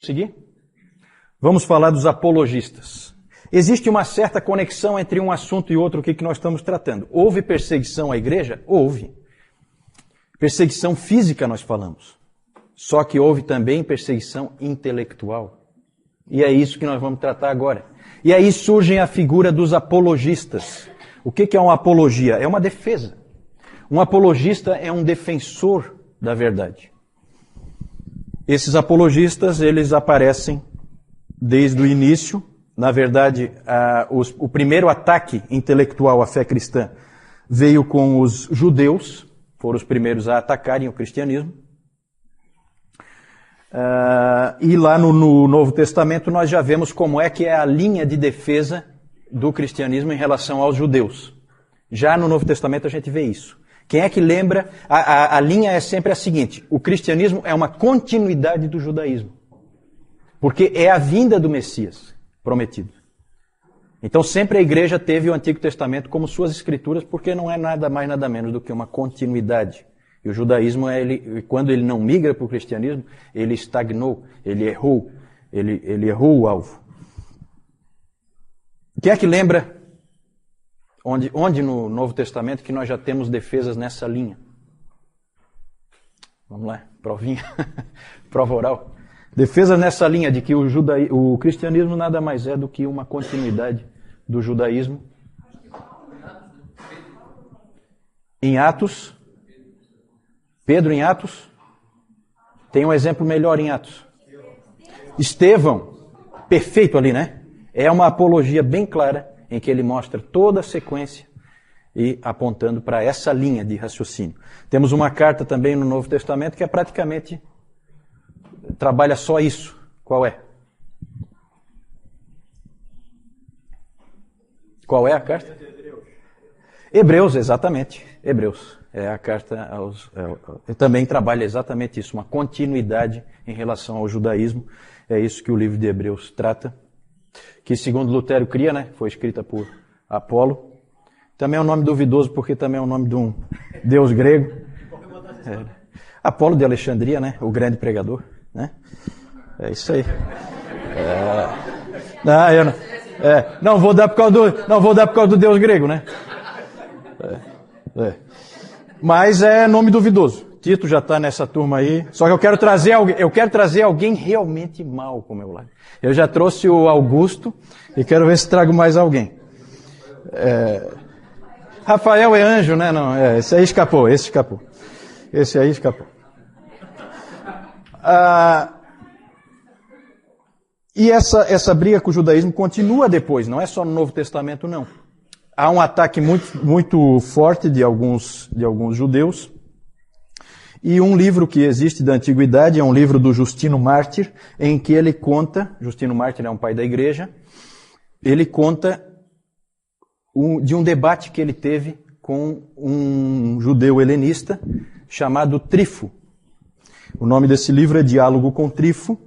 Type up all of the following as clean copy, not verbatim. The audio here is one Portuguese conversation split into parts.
Seguir? Vamos falar dos apologistas. Existe uma certa conexão entre um assunto e outro que nós estamos tratando. Houve perseguição à igreja? Houve. Perseguição física nós falamos. Só que houve também perseguição intelectual. E é isso que nós vamos tratar agora. E aí surge a figura dos apologistas. O que é uma apologia? É uma defesa. Um apologista é um defensor da verdade. Esses apologistas, eles aparecem desde o início. Na verdade, o primeiro ataque intelectual à fé cristã veio com os judeus, foram os primeiros a atacarem o cristianismo. E lá no Novo Testamento nós já vemos como é que é a linha de defesa do cristianismo em relação aos judeus. Já no Novo Testamento a gente vê isso. Quem é que lembra? A linha é sempre a seguinte: o cristianismo é uma continuidade do judaísmo. Porque é a vinda do Messias prometido. Então sempre a igreja teve o Antigo Testamento como suas escrituras, porque não é nada mais nada menos do que uma continuidade. E o judaísmo, quando ele não migra para o cristianismo, ele estagnou, ele errou o alvo. Quem é que lembra onde no Novo Testamento que nós já temos defesas nessa linha? Vamos lá, provinha, prova oral. Defesas nessa linha de que o cristianismo nada mais é do que uma continuidade do judaísmo. Em Atos, Pedro em Atos, tem um exemplo melhor em Atos. Estevão, perfeito ali, né? É uma apologia bem clara em que ele mostra toda a sequência e apontando para essa linha de raciocínio. Temos uma carta também no Novo Testamento que praticamente trabalha só isso. Qual é? Qual é a carta? Hebreus, exatamente. Hebreus. É a carta aos... também trabalha exatamente isso, uma continuidade em relação ao judaísmo. É isso que o livro de Hebreus trata. Que segundo Lutero cria, né? Foi escrita por Apolo. Também é um nome duvidoso, porque também é o nome de um deus grego. Apolo de Alexandria, né? O grande pregador, né? É isso aí. Não vou dar por causa do deus grego, né? Mas é nome duvidoso. Tito já está nessa turma aí. Só que eu quero trazer alguém realmente mau para o meu lado. Eu já trouxe o Augusto e quero ver se trago mais alguém. Rafael é anjo, né? Não, esse aí escapou, Esse aí escapou. E essa briga com o judaísmo continua depois, não é só no Novo Testamento, não. Há um ataque muito, muito forte de alguns judeus. E um livro que existe da Antiguidade é um livro do Justino Mártir, em que ele conta, Justino Mártir é um pai da igreja, ele conta de um debate que ele teve com um judeu helenista chamado Trifo. O nome desse livro é Diálogo com Trifo,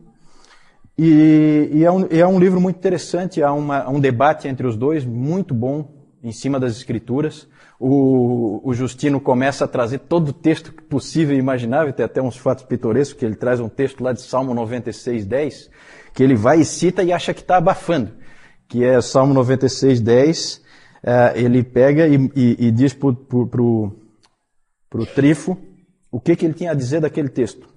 e é um livro muito interessante, há um debate entre os dois, muito bom, em cima das escrituras. O Justino começa a trazer todo o texto possível e imaginável, tem até uns fatos pitorescos, que ele traz um texto lá de Salmo 96:10, que ele vai e cita e acha que está abafando, que é Salmo 96:10, ele pega e diz pro Trifo o que ele tinha a dizer daquele texto,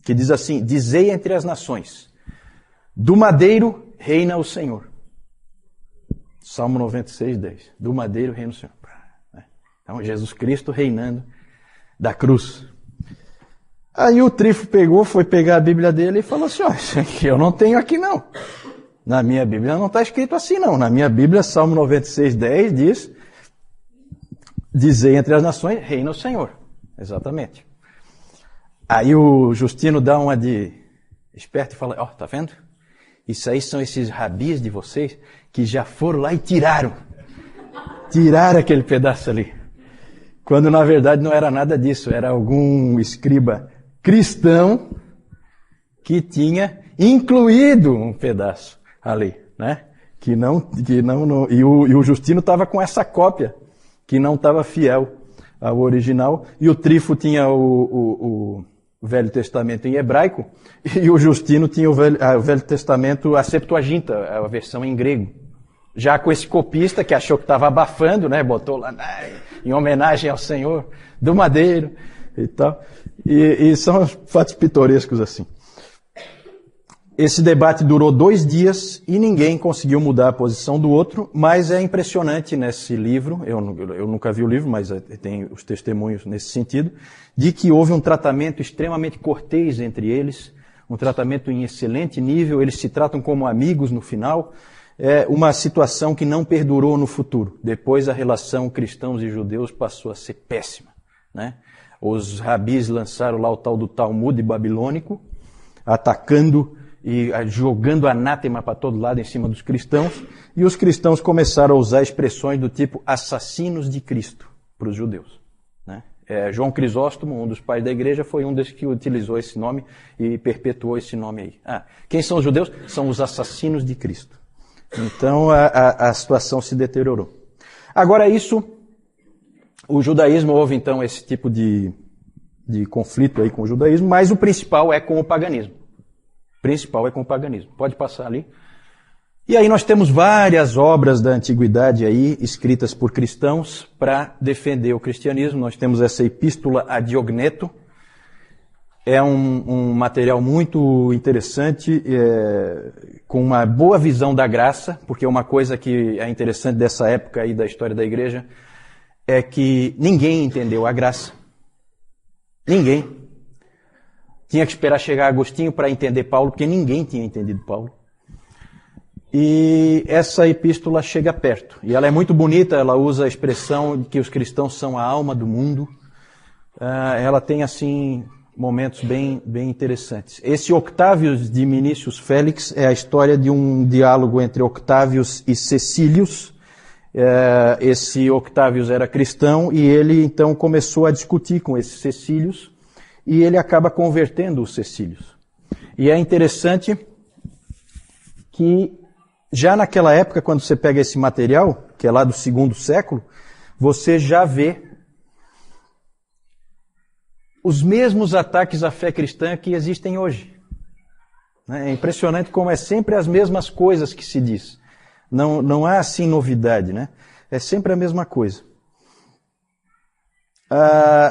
que diz assim: dizei entre as nações, do madeiro reina o Senhor. Salmo 96:10, do madeiro reina o Senhor. Então, Jesus Cristo reinando da cruz. Aí o Trifo foi pegar a Bíblia dele e falou assim: isso aqui eu não tenho aqui não. Na minha Bíblia não está escrito assim não. Na minha Bíblia, Salmo 96:10 diz: dizei entre as nações, reina o Senhor. Exatamente. Aí o Justino dá uma de esperto e fala: tá vendo? Isso aí são esses rabis de vocês que já foram lá e tiraram aquele pedaço ali. Quando na verdade não era nada disso, era algum escriba cristão que tinha incluído um pedaço ali, né? E o Justino estava com essa cópia que não estava fiel ao original, e o Trifo tinha o Velho Testamento em hebraico, e o Justino tinha o Velho Testamento, a Septuaginta, a versão em grego. Já com esse copista que achou que estava abafando, né, botou lá em homenagem ao Senhor do Madeiro e tal. E são fatos pitorescos assim. Esse debate durou 2 dias e ninguém conseguiu mudar a posição do outro, mas é impressionante nesse livro, eu nunca vi o livro, mas tem os testemunhos nesse sentido, de que houve um tratamento extremamente cortês entre eles, um tratamento em excelente nível, eles se tratam como amigos no final, é uma situação que não perdurou no futuro. Depois a relação cristãos e judeus passou a ser péssima, né? Os rabis lançaram lá o tal do Talmud babilônico, atacando e jogando anátema para todo lado em cima dos cristãos, e os cristãos começaram a usar expressões do tipo assassinos de Cristo para os judeus, né? João Crisóstomo, um dos pais da igreja, foi um desses que utilizou esse nome e perpetuou esse nome aí. Quem são os judeus? São os assassinos de Cristo. Então a situação se deteriorou. Agora o judaísmo, houve então esse tipo de conflito aí com o judaísmo, mas o principal é com o paganismo. Pode passar ali. E aí nós temos várias obras da antiguidade aí, escritas por cristãos, para defender o cristianismo. Nós temos essa Epístola a Diogneto. É um material muito interessante, com uma boa visão da graça, porque uma coisa que é interessante dessa época aí da história da igreja é que ninguém entendeu a graça. Ninguém. Tinha que esperar chegar Agostinho para entender Paulo, porque ninguém tinha entendido Paulo. E essa epístola chega perto. E ela é muito bonita, ela usa a expressão de que os cristãos são a alma do mundo. Ela tem, assim, momentos bem interessantes. Esse Octávios de Minícius Félix é a história de um diálogo entre Octávios e Cecílius. Esse Octávios era cristão e ele, então, começou a discutir com esse Cecílius. E ele acaba convertendo os Cecílios. E é interessante que, já naquela época, quando você pega esse material, que é lá do 2º século, você já vê os mesmos ataques à fé cristã que existem hoje. É impressionante como é sempre as mesmas coisas que se diz. Não há, assim, novidade, né? É sempre a mesma coisa.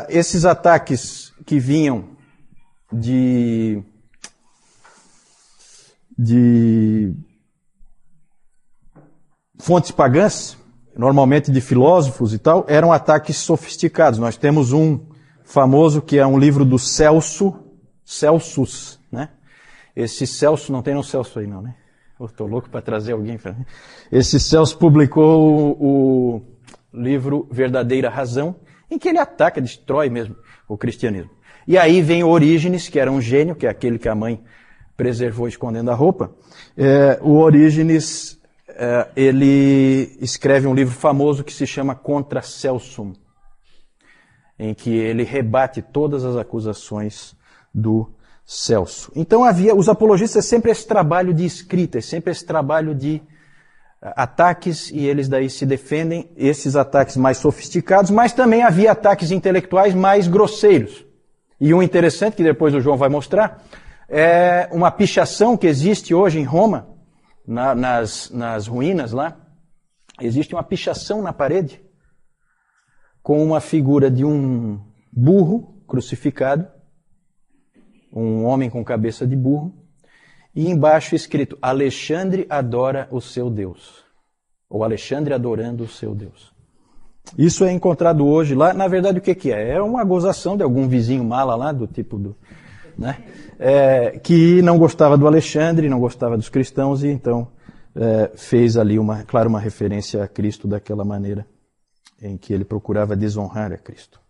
Esses ataques que vinham de fontes pagãs, normalmente de filósofos e tal, eram ataques sofisticados. Nós temos um famoso que é um livro do Celsus, né? Esse Celso, não tem um Celso aí não, né? Eu tô louco para trazer alguém para mim. Esse Celso publicou o livro Verdadeira Razão, em que ele ataca, destrói mesmo o cristianismo. E aí vem o Orígenes, que era um gênio, que é aquele que a mãe preservou escondendo a roupa. O Orígenes, ele escreve um livro famoso que se chama Contra Celsum, em que ele rebate todas as acusações do Celso. Então os apologistas, é sempre esse trabalho de escrita, é sempre esse trabalho de ataques, e eles daí se defendem, esses ataques mais sofisticados, mas também havia ataques intelectuais mais grosseiros. E um interessante, que depois o João vai mostrar, é uma pichação que existe hoje em Roma, nas ruínas lá. Existe uma pichação na parede, com uma figura de um burro crucificado, um homem com cabeça de burro, e embaixo escrito, Alexandre adora o seu Deus. Ou Alexandre adorando o seu Deus. Isso é encontrado hoje lá. Na verdade, o que é? É uma gozação de algum vizinho mala lá, do tipo do... né? Que não gostava do Alexandre, não gostava dos cristãos, e então fez ali, uma referência a Cristo daquela maneira, em que ele procurava desonrar a Cristo.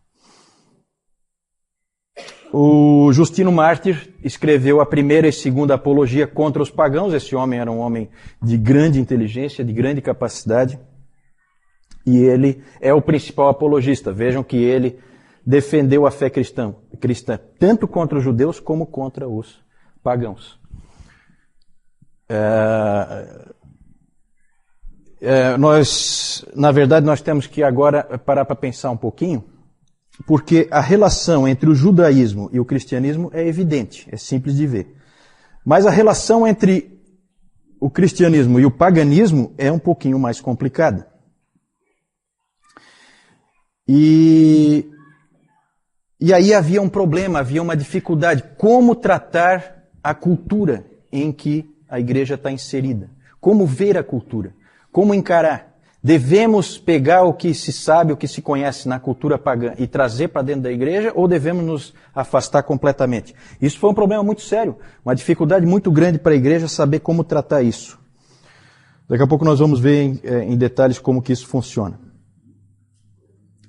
O Justino Mártir escreveu a primeira e segunda apologia contra os pagãos. Esse homem era um homem de grande inteligência, de grande capacidade, e ele é o principal apologista. Vejam que ele defendeu a fé cristã tanto contra os judeus como contra os pagãos. Na verdade, nós temos que agora parar para pensar um pouquinho porque a relação entre o judaísmo e o cristianismo é evidente, é simples de ver. Mas a relação entre o cristianismo e o paganismo é um pouquinho mais complicada. E aí havia um problema, havia uma dificuldade. Como tratar a cultura em que a igreja está inserida? Como ver a cultura? Como encarar? Devemos pegar o que se sabe, o que se conhece na cultura pagã e trazer para dentro da igreja, ou devemos nos afastar completamente? Isso foi um problema muito sério, uma dificuldade muito grande para a igreja saber como tratar isso. Daqui a pouco nós vamos ver em detalhes como que isso funciona.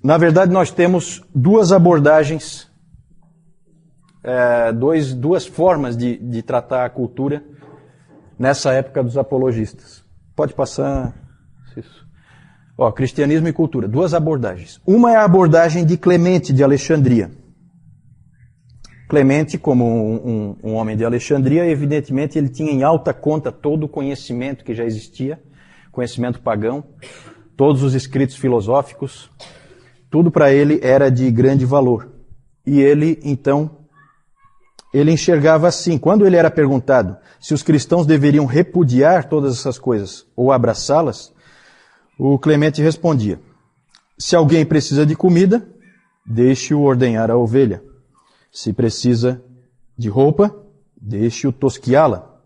Na verdade, nós temos duas abordagens, duas formas de tratar a cultura nessa época dos apologistas. Pode passar isso. Cristianismo e cultura, duas abordagens. Uma é a abordagem de Clemente de Alexandria. Clemente, como um homem de Alexandria, evidentemente ele tinha em alta conta todo o conhecimento que já existia, conhecimento pagão, todos os escritos filosóficos, tudo para ele era de grande valor. E ele, então, ele enxergava assim, quando ele era perguntado se os cristãos deveriam repudiar todas essas coisas ou abraçá-las, o Clemente respondia: se alguém precisa de comida, deixe-o ordenhar a ovelha. Se precisa de roupa, deixe-o tosquiá-la.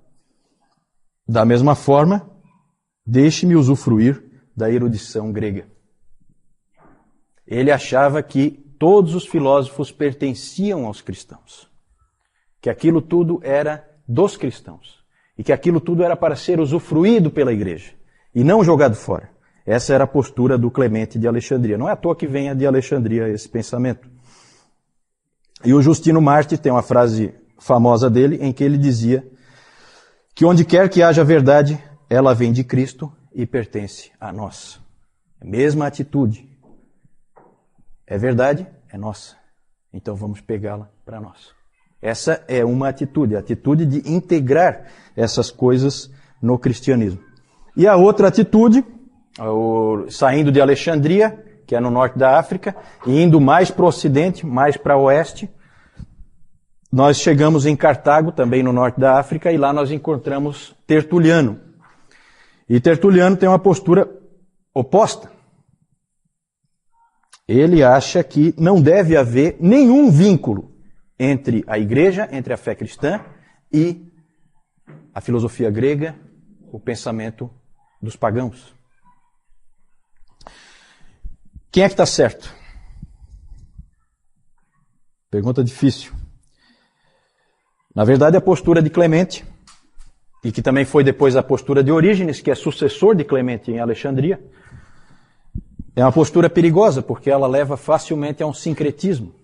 Da mesma forma, deixe-me usufruir da erudição grega. Ele achava que todos os filósofos pertenciam aos cristãos, que aquilo tudo era dos cristãos, e que aquilo tudo era para ser usufruído pela igreja, e não jogado fora. Essa era a postura do Clemente de Alexandria. Não é à toa que venha de Alexandria esse pensamento. E o Justino Mártir tem uma frase famosa dele, em que ele dizia que onde quer que haja verdade, ela vem de Cristo e pertence a nós. A mesma atitude. É verdade? É nossa. Então vamos pegá-la para nós. Essa é uma atitude, a atitude de integrar essas coisas no cristianismo. E a outra atitude, saindo de Alexandria, que é no norte da África, e indo mais para o ocidente, mais para o oeste, nós chegamos em Cartago, também no norte da África, e lá nós encontramos Tertuliano. E Tertuliano tem uma postura oposta. Ele acha que não deve haver nenhum vínculo entre a igreja, entre a fé cristã e a filosofia grega, o pensamento dos pagãos. Quem é que está certo? Pergunta difícil. Na verdade, a postura de Clemente, e que também foi depois a postura de Orígenes, que é sucessor de Clemente em Alexandria, é uma postura perigosa, porque ela leva facilmente a um sincretismo.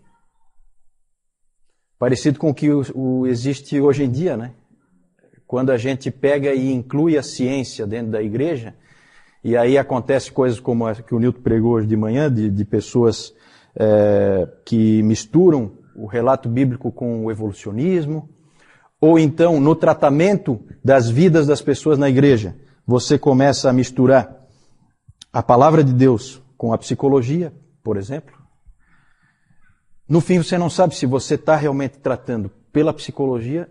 Parecido com o que existe hoje em dia, né? Quando a gente pega e inclui a ciência dentro da igreja, e aí acontece coisas como a que o Nilton pregou hoje de manhã, de pessoas que misturam o relato bíblico com o evolucionismo, ou então no tratamento das vidas das pessoas na igreja, você começa a misturar a palavra de Deus com a psicologia, por exemplo. No fim você não sabe se você está realmente tratando pela psicologia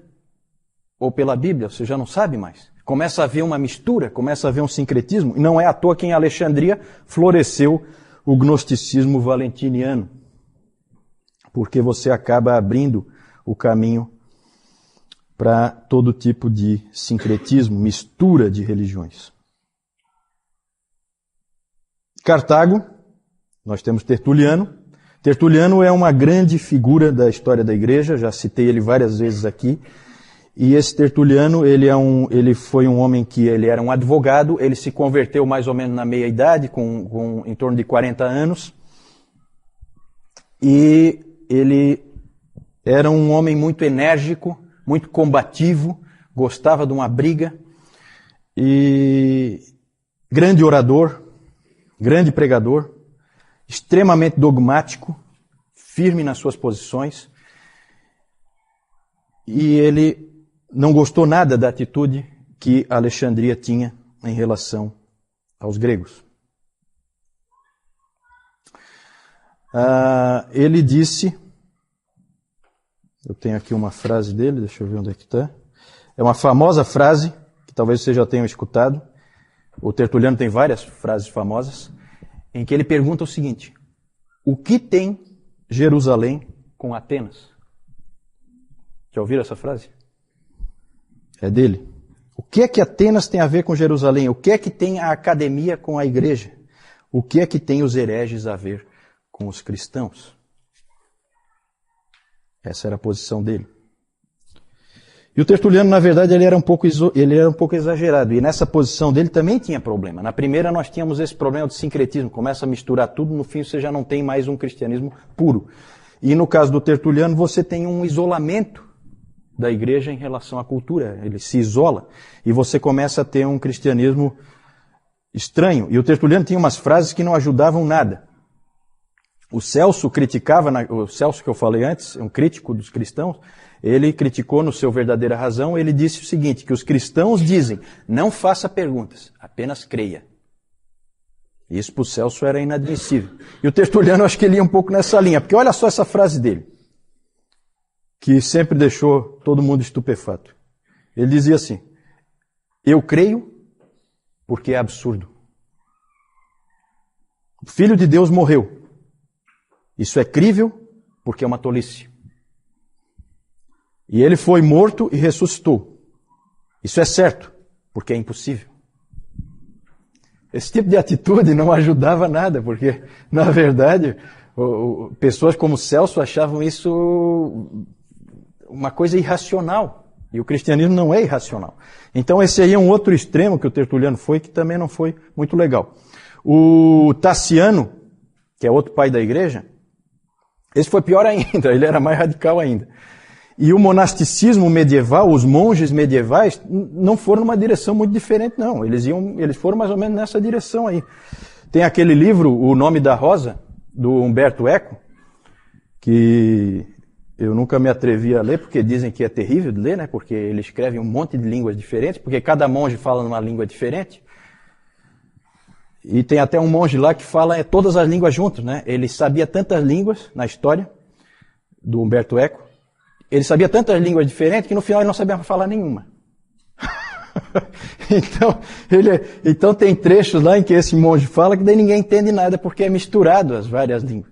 ou pela Bíblia, você já não sabe mais. Começa a haver uma mistura, começa a haver um sincretismo, e não é à toa que em Alexandria floresceu o gnosticismo valentiniano, porque você acaba abrindo o caminho para todo tipo de sincretismo, mistura de religiões. Cartago, nós temos Tertuliano. Tertuliano é uma grande figura da história da igreja, já citei ele várias vezes aqui. E esse Tertuliano, ele foi um homem que ele era um advogado, ele se converteu mais ou menos na meia-idade, com em torno de 40 anos. E ele era um homem muito enérgico, muito combativo, gostava de uma briga, e grande orador, grande pregador, extremamente dogmático, firme nas suas posições, e ele não gostou nada da atitude que Alexandria tinha em relação aos gregos. Ele disse, eu tenho aqui uma frase dele, deixa eu ver onde é que está. É uma famosa frase, que talvez vocês já tenham escutado. O Tertuliano tem várias frases famosas, em que ele pergunta o seguinte: o que tem Jerusalém com Atenas? Já ouviram essa frase? É dele. O que é que Atenas tem a ver com Jerusalém? O que é que tem a academia com a igreja? O que é que tem os hereges a ver com os cristãos? Essa era a posição dele. E o Tertuliano, na verdade, ele era um pouco exagerado. E nessa posição dele também tinha problema. Na primeira nós tínhamos esse problema do sincretismo. Começa a misturar tudo, no fim você já não tem mais um cristianismo puro. E no caso do Tertuliano, você tem um isolamento da igreja em relação à cultura. Ele se isola. E você começa a ter um cristianismo estranho. E o Tertuliano tinha umas frases que não ajudavam nada. O Celso criticava, o Celso que eu falei antes, um crítico dos cristãos, ele criticou no seu Verdadeira Razão, ele disse o seguinte, que os cristãos dizem, não faça perguntas, apenas creia. Isso para o Celso era inadmissível. E o Tertuliano, acho que ele ia um pouco nessa linha, porque olha só essa frase dele, que sempre deixou todo mundo estupefato. Ele dizia assim, eu creio porque é absurdo. O Filho de Deus morreu. Isso é crível porque é uma tolice. E ele foi morto e ressuscitou. Isso é certo, porque é impossível. Esse tipo de atitude não ajudava nada, porque, na verdade, pessoas como Celso achavam isso uma coisa irracional. E o cristianismo não é irracional. Então esse aí é um outro extremo que o Tertuliano foi, que também não foi muito legal. O Tassiano, que é outro pai da igreja, esse foi pior ainda, ele era mais radical ainda. E o monasticismo medieval, os monges medievais, não foram numa direção muito diferente, não. Eles foram mais ou menos nessa direção aí. Tem aquele livro, O Nome da Rosa, do Umberto Eco, que eu nunca me atrevi a ler, porque dizem que é terrível de ler, né? Porque ele escreve um monte de línguas diferentes, porque cada monge fala numa língua diferente. E tem até um monge lá que fala todas as línguas juntas, né? Ele sabia tantas línguas na história do Umberto Eco. Ele sabia tantas línguas diferentes que no final ele não sabia falar nenhuma. Então tem trechos lá em que esse monge fala que daí ninguém entende nada porque é misturado as várias línguas.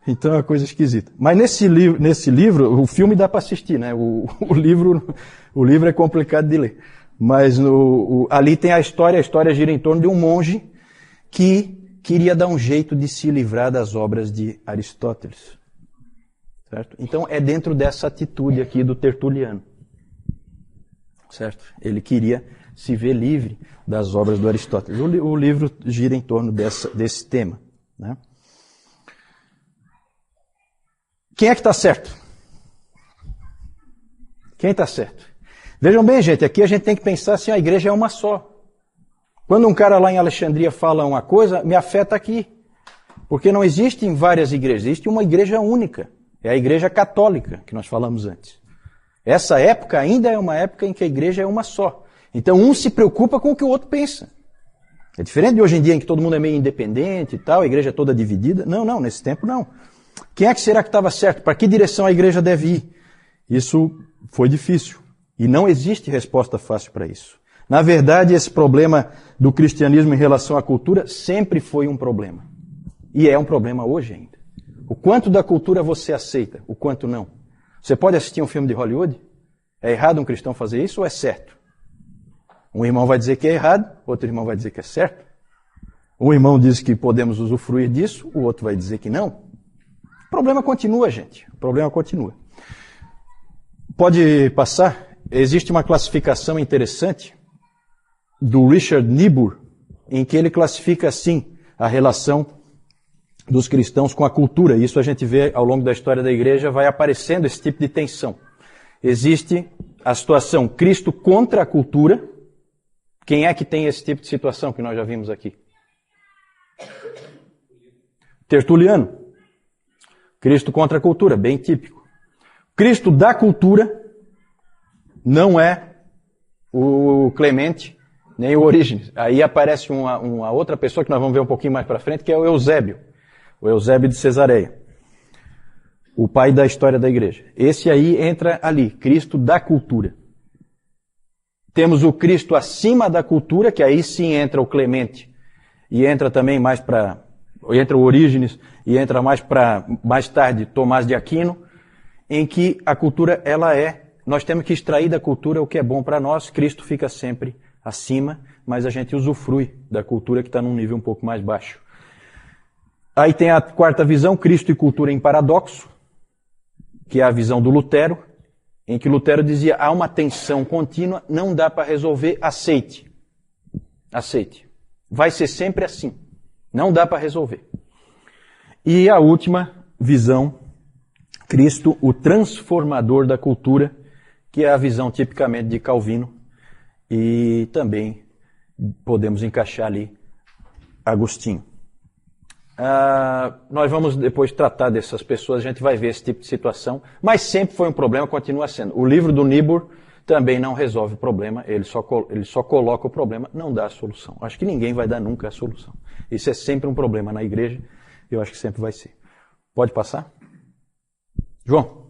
Então é uma coisa esquisita. Mas nesse livro, o filme dá para assistir, né? O livro é complicado de ler. Mas ali tem a história gira em torno de um monge que queria dar um jeito de se livrar das obras de Aristóteles. Certo? Então é dentro dessa atitude aqui do Tertuliano. Certo? Ele queria se ver livre das obras do Aristóteles. O livro gira em torno desse tema. Né? Quem é que está certo? Quem está certo? Vejam bem, gente, aqui a gente tem que pensar assim, a igreja é uma só. Quando um cara lá em Alexandria fala uma coisa, me afeta aqui. Porque não existem várias igrejas, existe uma igreja única. É a igreja católica, que nós falamos antes. Essa época ainda é uma época em que a igreja é uma só. Então um se preocupa com o que o outro pensa. É diferente de hoje em dia em que todo mundo é meio independente e tal, a igreja é toda dividida. Não, nesse tempo não. Quem é que será que estava certo? Para que direção a igreja deve ir? Isso foi difícil. E não existe resposta fácil para isso. Na verdade, esse problema do cristianismo em relação à cultura sempre foi um problema. E é um problema hoje ainda. O quanto da cultura você aceita, o quanto não. Você pode assistir um filme de Hollywood? É errado um cristão fazer isso ou é certo? Um irmão vai dizer que é errado, outro irmão vai dizer que é certo. Um irmão diz que podemos usufruir disso, o outro vai dizer que não. O problema continua, gente. O problema continua. Pode passar? Existe uma classificação interessante do Richard Niebuhr, em que ele classifica assim a relação dos cristãos com a cultura. Isso a gente vê ao longo da história da igreja, vai aparecendo esse tipo de tensão. Existe a situação Cristo contra a cultura. Quem é que tem esse tipo de situação que nós já vimos aqui? Tertuliano. Cristo contra a cultura, bem típico. Cristo da cultura não é o Clemente, nem o Orígenes. Aí aparece uma outra pessoa que nós vamos ver um pouquinho mais para frente, que é o Eusébio. O Eusébio de Cesareia. o pai da história da igreja. Esse aí entra ali, Cristo da cultura. Temos o Cristo acima da cultura, que aí sim entra o Clemente, e entra também mais para... entra o Orígenes, e entra mais tarde, Tomás de Aquino, em que a cultura, nós temos que extrair da cultura o que é bom para nós, Cristo fica sempre acima, mas a gente usufrui da cultura que está num nível um pouco mais baixo. Aí tem a quarta visão, Cristo e cultura em paradoxo, que é a visão do Lutero, em que Lutero dizia, há uma tensão contínua, não dá para resolver, aceite. Aceite. Vai ser sempre assim. Não dá para resolver. E a última visão, Cristo, o transformador da cultura, que é a visão tipicamente de Calvino, e também podemos encaixar ali Agostinho. Nós vamos depois tratar dessas pessoas, a gente vai ver esse tipo de situação, mas sempre foi um problema, continua sendo. O livro do Niebuhr também não resolve o problema, ele só coloca o problema, não dá a solução. Acho que ninguém vai dar nunca a solução. Isso é sempre um problema na igreja, eu acho que sempre vai ser. Pode passar? João.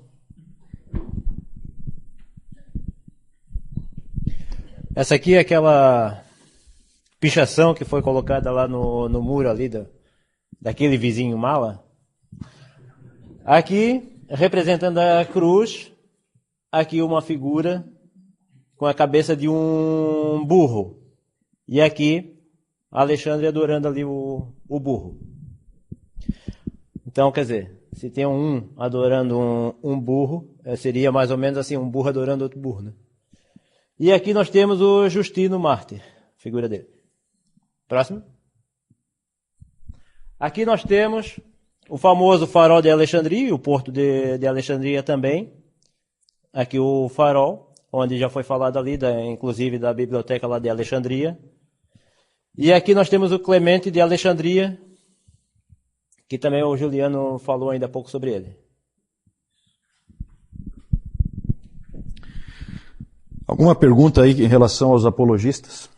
Essa aqui é aquela pichação que foi colocada lá no muro ali daquele vizinho mala. Aqui, representando a cruz, aqui uma figura com a cabeça de um burro. E aqui, Alexandre adorando ali o burro. Então, quer dizer, se tem um adorando um burro, seria mais ou menos assim, um burro adorando outro burro, né? E aqui nós temos o Justino Mártir, figura dele. Próximo. Aqui nós temos o famoso farol de Alexandria, o porto de Alexandria também. Aqui o farol, onde já foi falado ali, inclusive da biblioteca lá de Alexandria. E aqui nós temos o Clemente de Alexandria, que também o Juliano falou ainda há pouco sobre ele. Alguma pergunta aí em relação aos apologistas?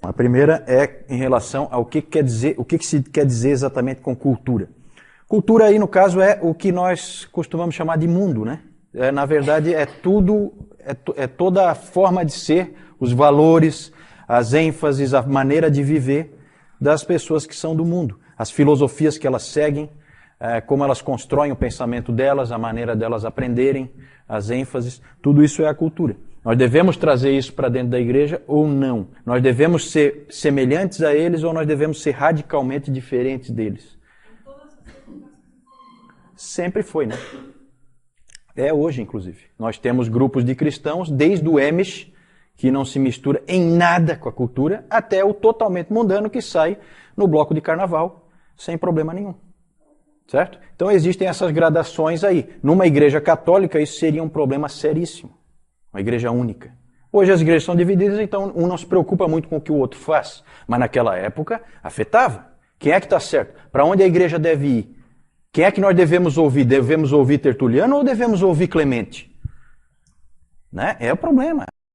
A primeira é em relação ao que quer dizer, o que se quer dizer exatamente com cultura. Cultura aí, no caso, é o que nós costumamos chamar de mundo, né? Na verdade, é toda a forma de ser, os valores, as ênfases, a maneira de viver das pessoas que são do mundo. As filosofias que elas seguem, como elas constroem o pensamento delas, a maneira delas aprenderem, as ênfases, tudo isso é a cultura. Nós devemos trazer isso para dentro da igreja ou não? Nós devemos ser semelhantes a eles ou nós devemos ser radicalmente diferentes deles? Sempre foi, né? É hoje, inclusive. Nós temos grupos de cristãos, desde o Amish, que não se mistura em nada com a cultura, até o totalmente mundano que sai no bloco de carnaval, sem problema nenhum. Certo? Então existem essas gradações aí. Numa igreja católica, isso seria um problema seríssimo. Uma igreja única. Hoje as igrejas são divididas, então um não se preocupa muito com o que o outro faz. Mas naquela época, afetava. Quem é que está certo? Para onde a igreja deve ir? Quem é que nós devemos ouvir? Devemos ouvir Tertuliano ou devemos ouvir Clemente? Né? É o problema.